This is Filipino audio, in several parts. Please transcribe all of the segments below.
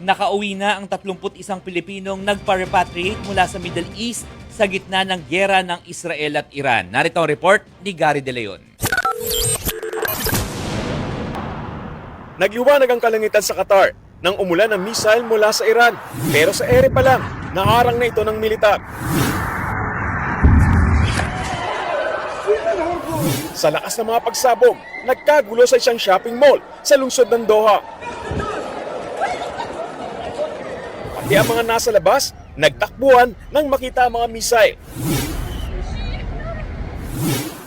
Nakauwi na ang 31 Pilipinong nagpa-repatriate mula sa Middle East sa gitna ng gyera ng Israel at Iran. Narito ang report ni Gary De Leon. Nagliwanag ang kalangitan sa Qatar nang umulan ng missile mula sa Iran. Pero sa ere pa lang, naharang na ito ng militar. Sa lakas ng mga pagsabog, nagkagulo sa isang shopping mall sa lungsod ng Doha. Pati ang mga nasa labas, nagtakbuhan nang makita ang mga missile.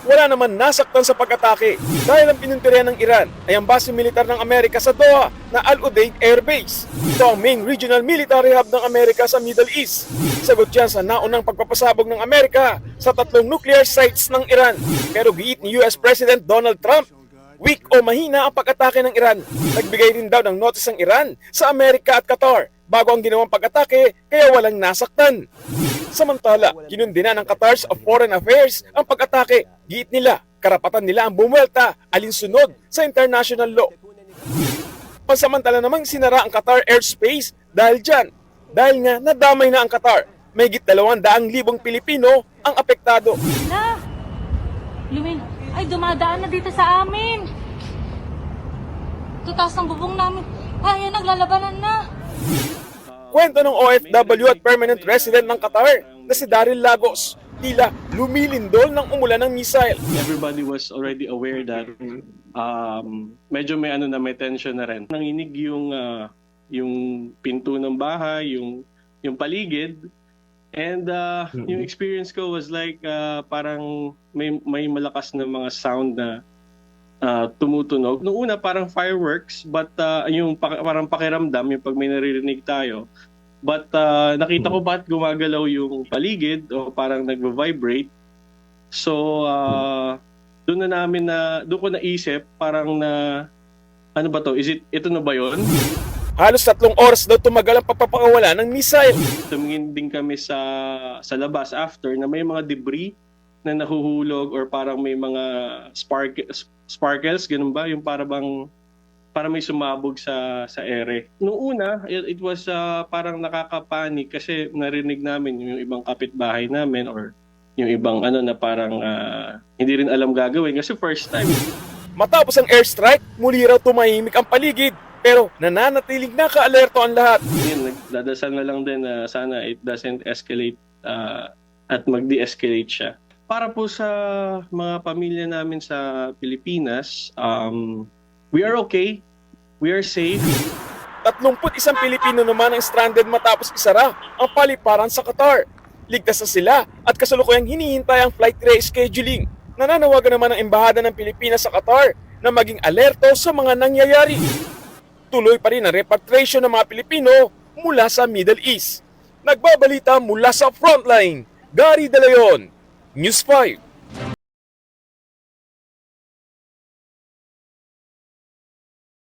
Wala naman nasaktan sa pag-atake dahil ang pinuntiryan ng Iran ay ang base militar ng Amerika sa Doha na Al Udeid Air Base. Ito ang main regional military hub ng Amerika sa Middle East. Sagot yan sa naunang pagpapasabog ng Amerika sa 3 nuclear sites ng Iran. Pero giit ni US President Donald Trump, weak o mahina ang pag-atake ng Iran. Nagbigay rin daw ng notice ang Iran sa Amerika at Qatar bago ang ginawang pag-atake kaya walang nasaktan. Samantala, kinundina ng Qatar's of Foreign Affairs ang pag-atake. Giit nila, karapatan nila ang bumuelta alinsunod sa international law. Pansamantala namang sinara ang Qatar airspace dahil dyan. Dahil nga nadamay na ang Qatar. May higit 200,000 Pilipino ang apektado. Na! Lumin, ay dumadaan na dito sa amin. Tutaas ng bubong namin. Ay, naglalabanan na. Kwento ng OFW at permanent resident ng Qatar na si Daryl Lagos. Tila lumilindol ng umulan ng missile. Everybody was already aware that medyo may tension na rin. Nanginig yung pinto ng bahay, yung paligid. And yung experience ko was like parang may malakas na mga sound na tumutunog. Noong una parang fireworks, but yung parang pakiramdam, yung pag may naririnig tayo. But nakita ko ba't gumagalaw yung paligid o parang nagvo-vibrate. So doon ko naisip parang ano ba to? Ito na ba yon? Halos 3 oras daw tumagal ang pagpapakawala ng missile. Tumingin din kami sa labas after na may mga debris na nahuhulog or parang may mga sparkles, ganun ba? Yung para may sumabog sa ere. Noong una, it was parang nakakapanik kasi narinig namin yung ibang kapitbahay namin or yung ibang na parang hindi rin alam gagawin kasi first time. Matapos ang airstrike, muli raw tumahimik ang paligid. Pero nananatiling naka-alerto ang lahat. Yun, nagdadasal na lang din na sana it doesn't escalate at mag-de-escalate siya. Para po sa mga pamilya namin sa Pilipinas, we are okay. We are safe. 31 Pilipino naman ang stranded matapos isara ang paliparan sa Qatar. Ligtas na sila at kasalukuyang hinihintay ang flight rescheduling. Nananawagan naman ang Embahada ng Pilipinas sa Qatar na maging alerto sa mga nangyayari. Tuloy pa rin ang repatriation ng mga Pilipino mula sa Middle East. Nagbabalita mula sa frontline, Gary De Leon, News 5.